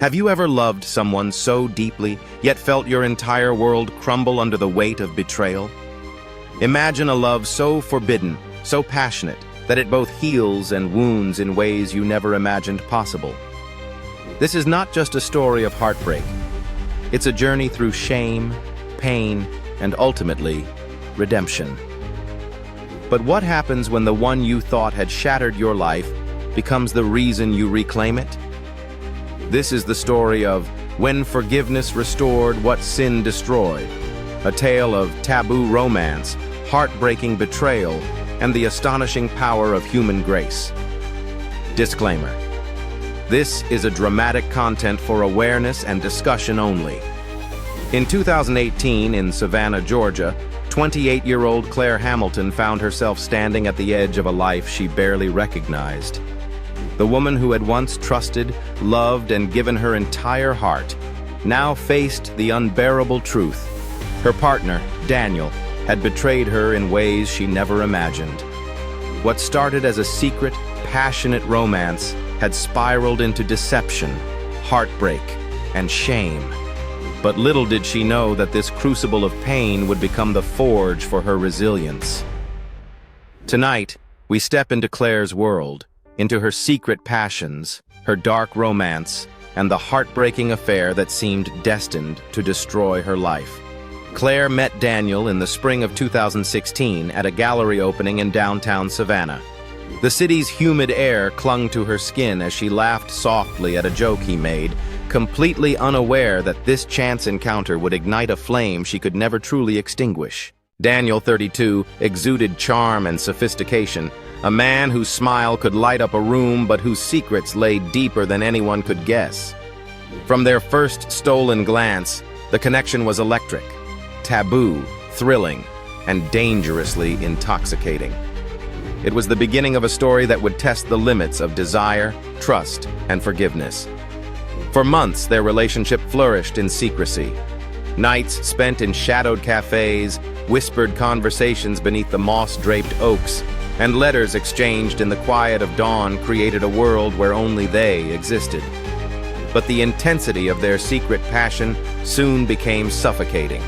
Have you ever loved someone so deeply, yet felt your entire world crumble under the weight of betrayal? Imagine a love so forbidden, so passionate, that it both heals and wounds in ways you never imagined possible. This is not just a story of heartbreak. It's a journey through shame, pain, and ultimately, redemption. But what happens when the one you thought had shattered your life becomes the reason you reclaim it? This is the story of When Forgiveness Restored What Sin Destroyed, a tale of taboo romance, heartbreaking betrayal, and the astonishing power of human grace. Disclaimer: this is a dramatic content for awareness and discussion only. In 2018, in Savannah, Georgia, 28-year-old Claire Hamilton found herself standing at the edge of a life she barely recognized. The woman who had once trusted, loved, and given her entire heart now faced the unbearable truth. Her partner, Daniel, had betrayed her in ways she never imagined. What started as a secret, passionate romance had spiraled into deception, heartbreak, and shame. But little did she know that this crucible of pain would become the forge for her resilience. Tonight, we step into Claire's world, into her secret passions, her dark romance, and the heartbreaking affair that seemed destined to destroy her life. Claire met Daniel in the spring of 2016 at a gallery opening in downtown Savannah. The city's humid air clung to her skin as she laughed softly at a joke he made, completely unaware that this chance encounter would ignite a flame she could never truly extinguish. Daniel, 32, exuded charm and sophistication, a man whose smile could light up a room but whose secrets lay deeper than anyone could guess. From their first stolen glance, the connection was electric, taboo, thrilling, and dangerously intoxicating. It was the beginning of a story that would test the limits of desire, trust, and forgiveness. For months, their relationship flourished in secrecy. Nights spent in shadowed cafes, whispered conversations beneath the moss-draped oaks, and letters exchanged in the quiet of dawn created a world where only they existed. But the intensity of their secret passion soon became suffocating.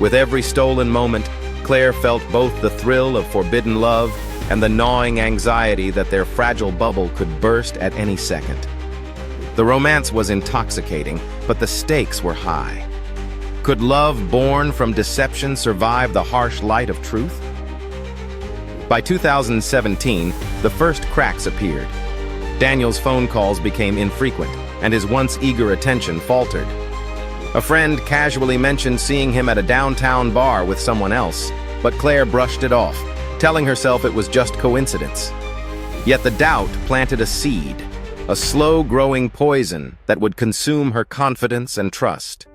With every stolen moment, Claire felt both the thrill of forbidden love and the gnawing anxiety that their fragile bubble could burst at any second. The romance was intoxicating, but the stakes were high. Could love born from deception survive the harsh light of truth? By 2017, the first cracks appeared. Daniel's phone calls became infrequent, and his once eager attention faltered. A friend casually mentioned seeing him at a downtown bar with someone else, but Claire brushed it off, telling herself it was just coincidence. Yet the doubt planted a seed, a slow-growing poison that would consume her confidence and trust.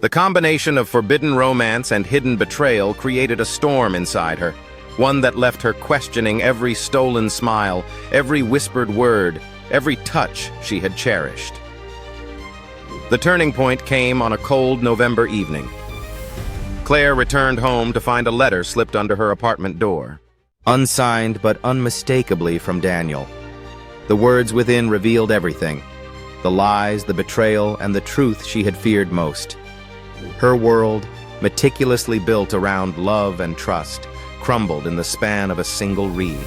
The combination of forbidden romance and hidden betrayal created a storm inside her, one that left her questioning every stolen smile, every whispered word, every touch she had cherished. The turning point came on a cold November evening. Claire returned home to find a letter slipped under her apartment door. Unsigned but unmistakably from Daniel. The words within revealed everything: the lies, the betrayal, and the truth she had feared most. Her world, meticulously built around love and trust, crumbled in the span of a single read.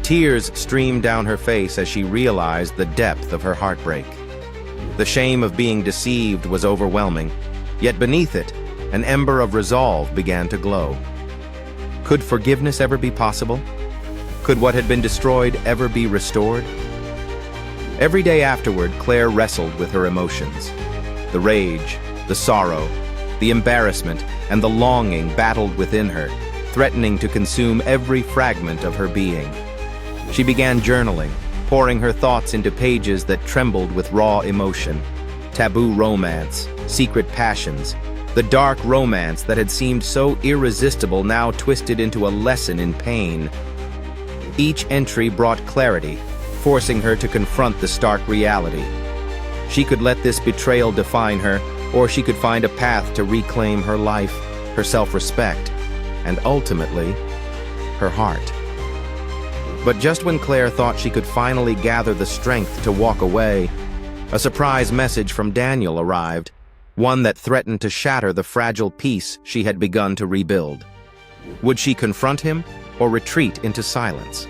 Tears streamed down her face as she realized the depth of her heartbreak. The shame of being deceived was overwhelming, yet beneath it, an ember of resolve began to glow. Could forgiveness ever be possible? Could what had been destroyed ever be restored? Every day afterward, Claire wrestled with her emotions. The rage, the sorrow, the embarrassment, and the longing battled within her, threatening to consume every fragment of her being. She began journaling, pouring her thoughts into pages that trembled with raw emotion. Taboo romance, secret passions, the dark romance that had seemed so irresistible now twisted into a lesson in pain. Each entry brought clarity, forcing her to confront the stark reality. She could let this betrayal define her, or she could find a path to reclaim her life, her self-respect, and ultimately, her heart. But just when Claire thought she could finally gather the strength to walk away, a surprise message from Daniel arrived, one that threatened to shatter the fragile peace she had begun to rebuild. Would she confront him or retreat into silence?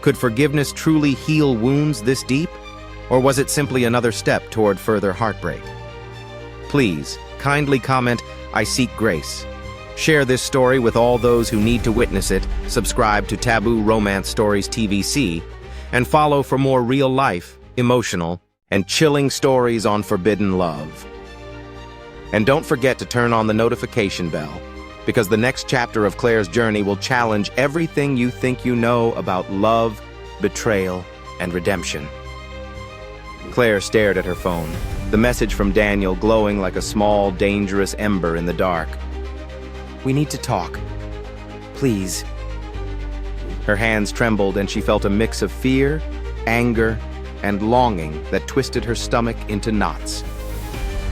Could forgiveness truly heal wounds this deep, or was it simply another step toward further heartbreak? Please, kindly comment, "I seek grace." Share this story with all those who need to witness it, subscribe to Taboo Romance Stories TVc, and follow for more real-life, emotional, and chilling stories on forbidden love. And don't forget to turn on the notification bell, because the next chapter of Claire's journey will challenge everything you think you know about love, betrayal, and redemption. Claire stared at her phone, the message from Daniel glowing like a small, dangerous ember in the dark. "We need to talk. Please." Her hands trembled and she felt a mix of fear, anger, and longing that twisted her stomach into knots.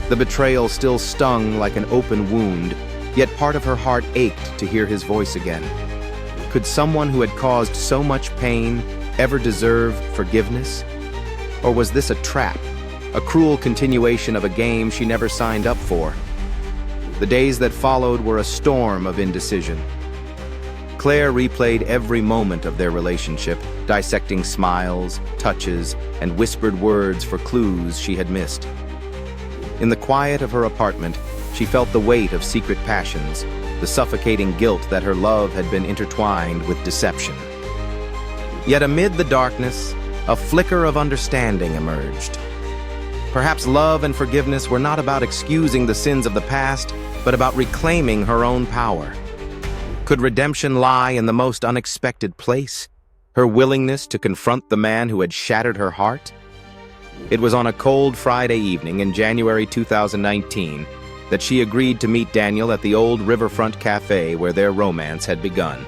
The betrayal still stung like an open wound, yet part of her heart ached to hear his voice again. Could someone who had caused so much pain ever deserve forgiveness? Or was this a trap, a cruel continuation of a game she never signed up for? The days that followed were a storm of indecision. Claire replayed every moment of their relationship, dissecting smiles, touches, and whispered words for clues she had missed. In the quiet of her apartment, she felt the weight of secret passions, the suffocating guilt that her love had been intertwined with deception. Yet amid the darkness, a flicker of understanding emerged. Perhaps love and forgiveness were not about excusing the sins of the past, but about reclaiming her own power. Could redemption lie in the most unexpected place? Her willingness to confront the man who had shattered her heart? It was on a cold Friday evening in January 2019 that she agreed to meet Daniel at the old riverfront cafe where their romance had begun.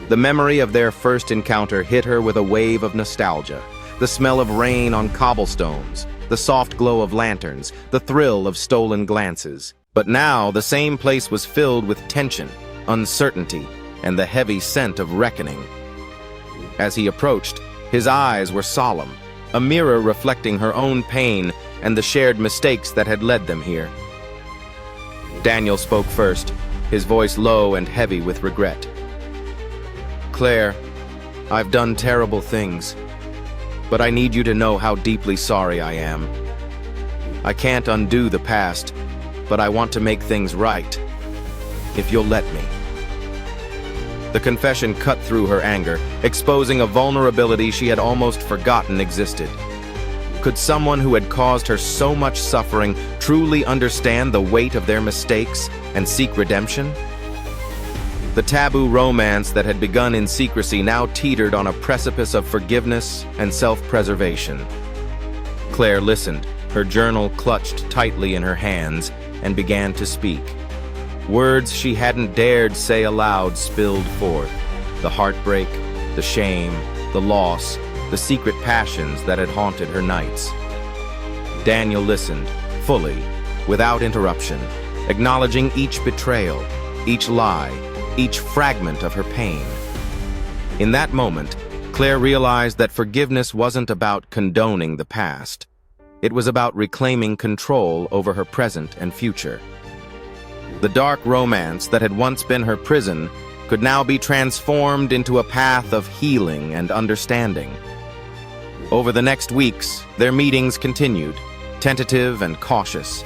The memory of their first encounter hit her with a wave of nostalgia. The smell of rain on cobblestones, the soft glow of lanterns, the thrill of stolen glances. But now the same place was filled with tension, uncertainty, and the heavy scent of reckoning. As he approached, his eyes were solemn, a mirror reflecting her own pain and the shared mistakes that had led them here. Daniel spoke first, his voice low and heavy with regret. "Claire, I've done terrible things, but I need you to know how deeply sorry I am. I can't undo the past, but I want to make things right, if you'll let me." The confession cut through her anger, exposing a vulnerability she had almost forgotten existed. Could someone who had caused her so much suffering truly understand the weight of their mistakes and seek redemption? The taboo romance that had begun in secrecy now teetered on a precipice of forgiveness and self-preservation. Claire listened, her journal clutched tightly in her hands, and began to speak. Words she hadn't dared say aloud spilled forth. The heartbreak, the shame, the loss, the secret passions that had haunted her nights. Daniel listened, fully, without interruption, acknowledging each betrayal, each lie, each fragment of her pain. In that moment, Claire realized that forgiveness wasn't about condoning the past. It was about reclaiming control over her present and future. The dark romance that had once been her prison could now be transformed into a path of healing and understanding. Over the next weeks, their meetings continued, tentative and cautious.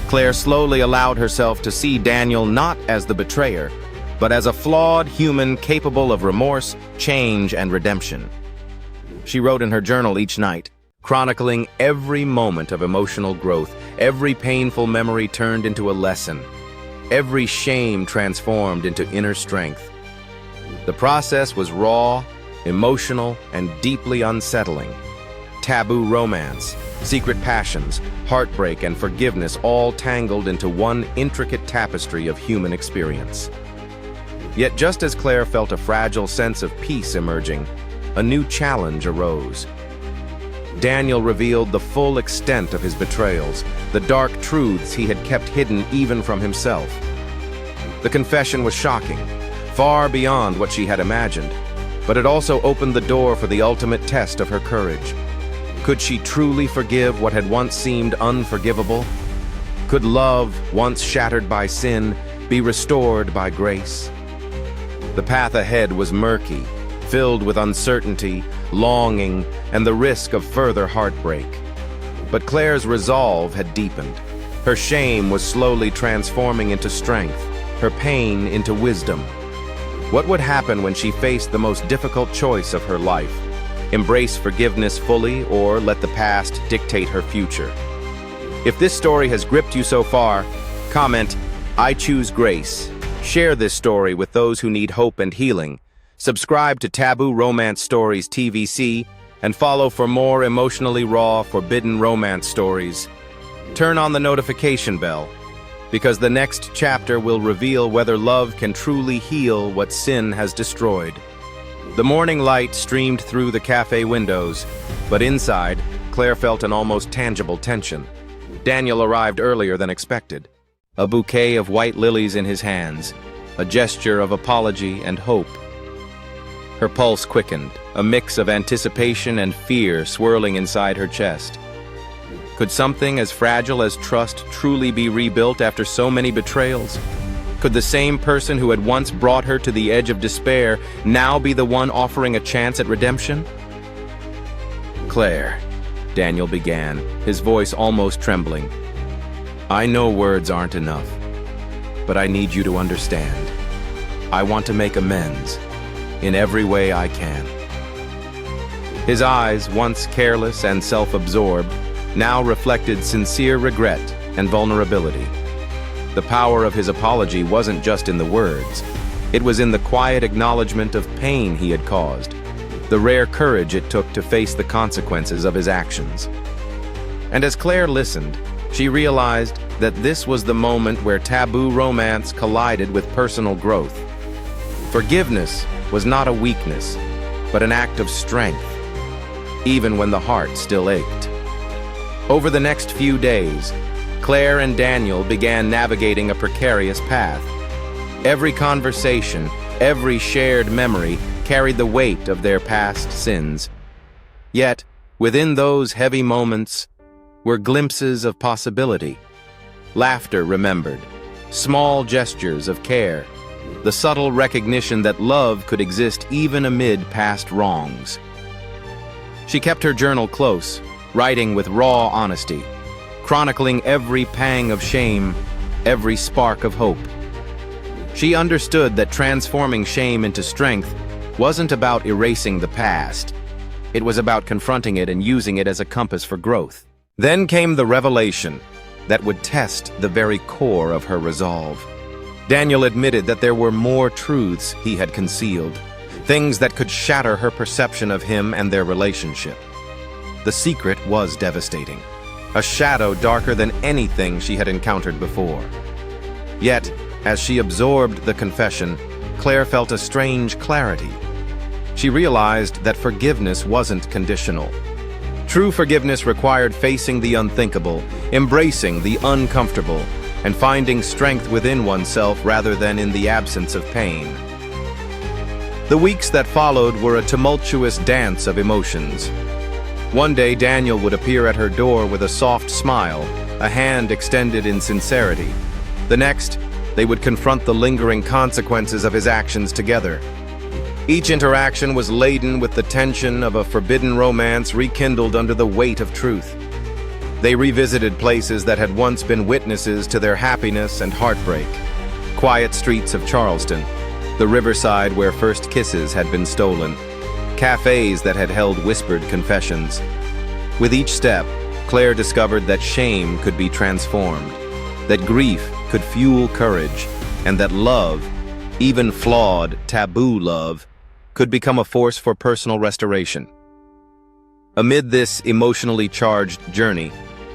Claire slowly allowed herself to see Daniel not as the betrayer, but as a flawed human capable of remorse, change, and redemption. She wrote in her journal each night, chronicling every moment of emotional growth, every painful memory turned into a lesson, every shame transformed into inner strength. The process was raw, emotional, and deeply unsettling. Taboo romance, secret passions, heartbreak, and forgiveness all tangled into one intricate tapestry of human experience. Yet just as Claire felt a fragile sense of peace emerging, a new challenge arose. Daniel revealed the full extent of his betrayals, the dark truths he had kept hidden even from himself. The confession was shocking, far beyond what she had imagined. but it also opened the door for the ultimate test of her courage. Could she truly forgive what had once seemed unforgivable? Could love, once shattered by sin, be restored by grace? The path ahead was murky, filled with uncertainty, longing, and the risk of further heartbreak. But Claire's resolve had deepened. Her shame was slowly transforming into strength, her pain into wisdom. What would happen when she faced the most difficult choice of her life? Embrace forgiveness fully or let the past dictate her future? If this story has gripped you so far, comment, "I choose grace." Share this story with those who need hope and healing. Subscribe to Taboo Romance Stories TVc and follow for more emotionally raw, forbidden romance stories. Turn on the notification bell, because the next chapter will reveal whether love can truly heal what sin has destroyed. The morning light streamed through the cafe windows, but inside, Claire felt an almost tangible tension. Daniel arrived earlier than expected, a bouquet of white lilies in his hands, a gesture of apology and hope. Her pulse quickened, a mix of anticipation and fear swirling inside her chest. Could something as fragile as trust truly be rebuilt after so many betrayals? Could the same person who had once brought her to the edge of despair now be the one offering a chance at redemption? "Claire," Daniel began, his voice almost trembling. "I know words aren't enough, but I need you to understand. I want to make amends in every way I can." His eyes, once careless and self-absorbed, now reflected sincere regret and vulnerability. The power of his apology wasn't just in the words. It was in the quiet acknowledgement of pain he had caused, the rare courage it took to face the consequences of his actions. And as Claire listened, she realized that this was the moment where taboo romance collided with personal growth. Forgiveness was not a weakness, but an act of strength, even when the heart still ached. Over the next few days, Claire and Daniel began navigating a precarious path. Every conversation, every shared memory carried the weight of their past sins. Yet, within those heavy moments were glimpses of possibility. Laughter remembered, small gestures of care, the subtle recognition that love could exist even amid past wrongs. She kept her journal close, writing with raw honesty, chronicling every pang of shame, every spark of hope. She understood that transforming shame into strength wasn't about erasing the past. It was about confronting it and using it as a compass for growth. Then came the revelation that would test the very core of her resolve. Daniel admitted that there were more truths he had concealed, things that could shatter her perception of him and their relationship. The secret was devastating, a shadow darker than anything she had encountered before. Yet, as she absorbed the confession, Claire felt a strange clarity. She realized that forgiveness wasn't conditional. True forgiveness required facing the unthinkable, embracing the uncomfortable, and finding strength within oneself rather than in the absence of pain. The weeks that followed were a tumultuous dance of emotions. One day, Daniel would appear at her door with a soft smile, a hand extended in sincerity. The next, they would confront the lingering consequences of his actions together. Each interaction was laden with the tension of a forbidden romance rekindled under the weight of truth. They revisited places that had once been witnesses to their happiness and heartbreak. Quiet streets of Charleston, the riverside where first kisses had been stolen, cafes that had held whispered confessions. With each step, Claire discovered that shame could be transformed, that grief could fuel courage, and that love, even flawed, taboo love, could become a force for personal restoration. Amid this emotionally charged journey,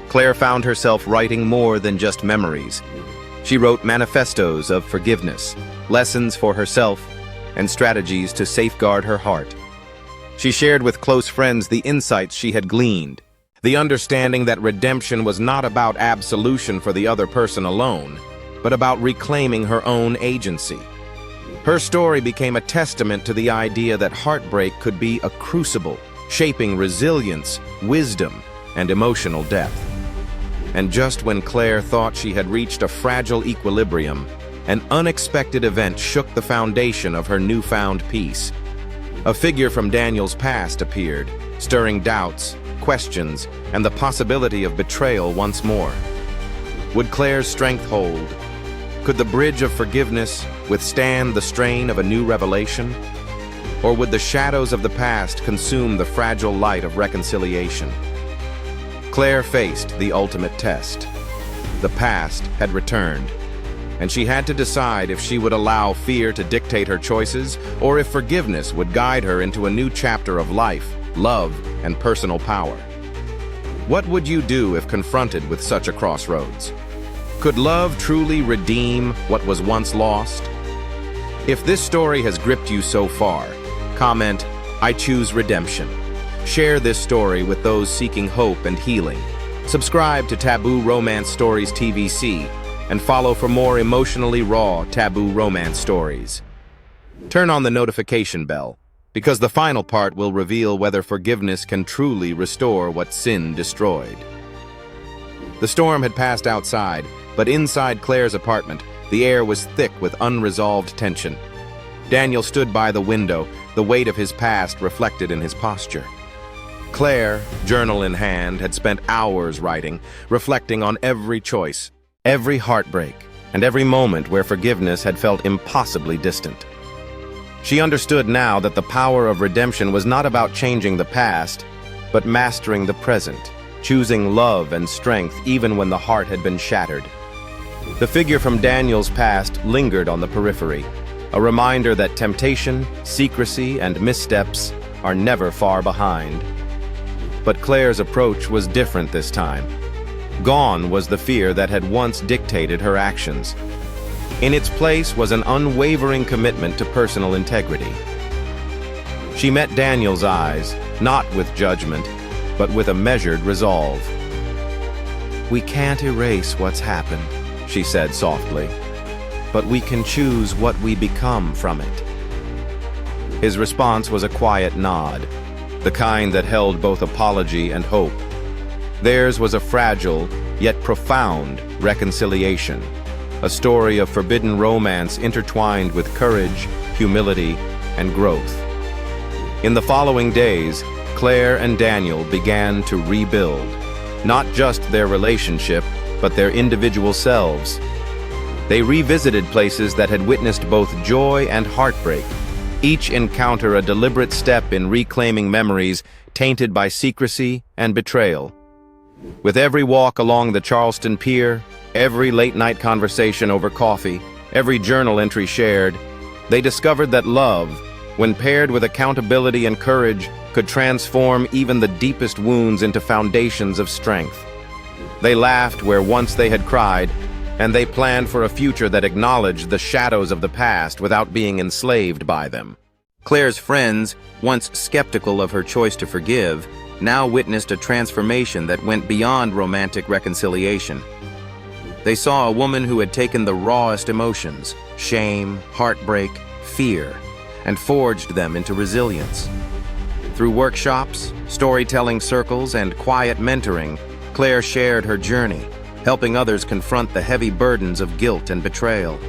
Claire found herself writing more than just memories. She wrote manifestos of forgiveness, lessons for herself, and strategies to safeguard her heart. She shared with close friends the insights she had gleaned, the understanding that redemption was not about absolution for the other person alone, but about reclaiming her own agency. Her story became a testament to the idea that heartbreak could be a crucible, shaping resilience, wisdom, and emotional depth. And just when Claire thought she had reached a fragile equilibrium, an unexpected event shook the foundation of her newfound peace. A figure from Daniel's past appeared, stirring doubts, questions, and the possibility of betrayal once more. Would Claire's strength hold? Could the bridge of forgiveness withstand the strain of a new revelation? Or would the shadows of the past consume the fragile light of reconciliation? Claire faced the ultimate test. The past had returned, and she had to decide if she would allow fear to dictate her choices or if forgiveness would guide her into a new chapter of life, love, and personal power. What would you do if confronted with such a crossroads? Could love truly redeem what was once lost? If this story has gripped you so far, comment, "I choose redemption." Share this story with those seeking hope and healing. Subscribe to Taboo Romance Stories TVc and follow for more emotionally raw taboo romance stories. Turn on the notification bell, because the final part will reveal whether forgiveness can truly restore what sin destroyed. The storm had passed outside, but inside Claire's apartment, the air was thick with unresolved tension. Daniel stood by the window, the weight of his past reflected in his posture. Claire, journal in hand, had spent hours writing, reflecting on every choice, every heartbreak, and every moment where forgiveness had felt impossibly distant. She understood now that the power of redemption was not about changing the past, but mastering the present, choosing love and strength even when the heart had been shattered. The figure from Daniel's past lingered on the periphery, a reminder that temptation, secrecy, and missteps are never far behind. But Claire's approach was different this time. Gone was the fear that had once dictated her actions. In its place was an unwavering commitment to personal integrity. She met Daniel's eyes, not with judgment, but with a measured resolve. "We can't erase what's happened," she said softly, "but we can choose what we become from it." His response was a quiet nod, the kind that held both apology and hope. Theirs was a fragile, yet profound, reconciliation, a story of forbidden romance intertwined with courage, humility, and growth. In the following days, Claire and Daniel began to rebuild, not just their relationship, but their individual selves. They revisited places that had witnessed both joy and heartbreak, each encounter a deliberate step in reclaiming memories tainted by secrecy and betrayal. With every walk along the Charleston Pier, every late-night conversation over coffee, every journal entry shared, they discovered that love, when paired with accountability and courage, could transform even the deepest wounds into foundations of strength. They laughed where once they had cried, and they planned for a future that acknowledged the shadows of the past without being enslaved by them. Claire's friends, once skeptical of her choice to forgive, now witnessed a transformation that went beyond romantic reconciliation. They saw a woman who had taken the rawest emotions, shame, heartbreak, fear, and forged them into resilience. Through workshops, storytelling circles, and quiet mentoring, Claire shared her journey, helping others confront the heavy burdens of guilt and betrayal.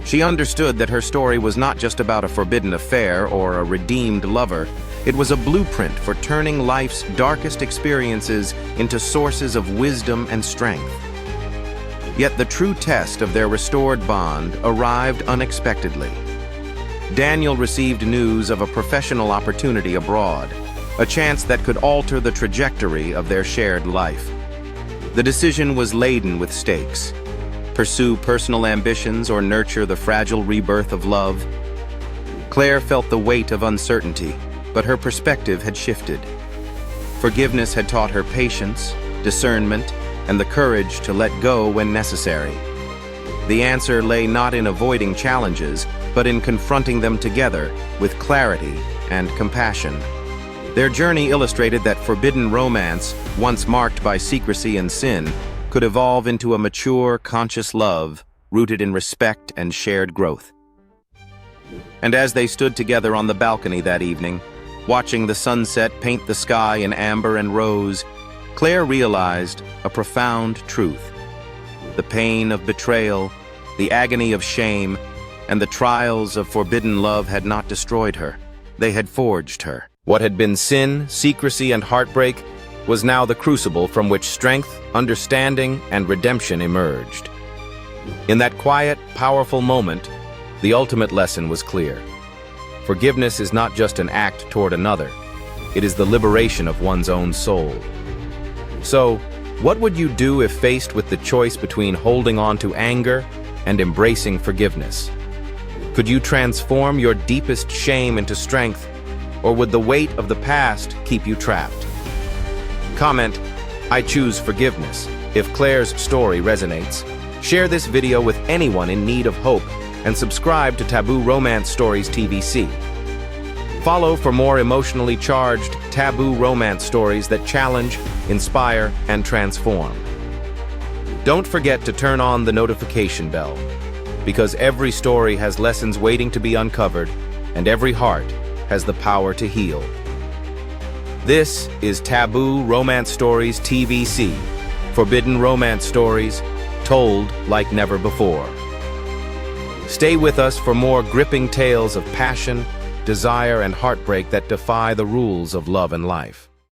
She understood that her story was not just about a forbidden affair or a redeemed lover. It was a blueprint for turning life's darkest experiences into sources of wisdom and strength. Yet the true test of their restored bond arrived unexpectedly. Daniel received news of a professional opportunity abroad, a chance that could alter the trajectory of their shared life. The decision was laden with stakes. Pursue personal ambitions or nurture the fragile rebirth of love? Claire felt the weight of uncertainty, but her perspective had shifted. Forgiveness had taught her patience, discernment, and the courage to let go when necessary. The answer lay not in avoiding challenges, but in confronting them together with clarity and compassion. Their journey illustrated that forbidden romance, once marked by secrecy and sin, could evolve into a mature, conscious love rooted in respect and shared growth. And as they stood together on the balcony that evening, watching the sunset paint the sky in amber and rose, Claire realized a profound truth. The pain of betrayal, the agony of shame, and the trials of forbidden love had not destroyed her. They had forged her. What had been sin, secrecy, and heartbreak was now the crucible from which strength, understanding, and redemption emerged. In that quiet, powerful moment, the ultimate lesson was clear. Forgiveness is not just an act toward another. It is the liberation of one's own soul. So, what would you do if faced with the choice between holding on to anger and embracing forgiveness? Could you transform your deepest shame into strength, or would the weight of the past keep you trapped? Comment, "I choose forgiveness," if Claire's story resonates. Share this video with anyone in need of hope, and subscribe to Taboo Romance Stories TVc. Follow for more emotionally charged, taboo romance stories that challenge, inspire, and transform. Don't forget to turn on the notification bell, because every story has lessons waiting to be uncovered, and every heart has the power to heal. This is Taboo Romance Stories TVc, forbidden romance stories told like never before. Stay with us for more gripping tales of passion, desire, and heartbreak that defy the rules of love and life.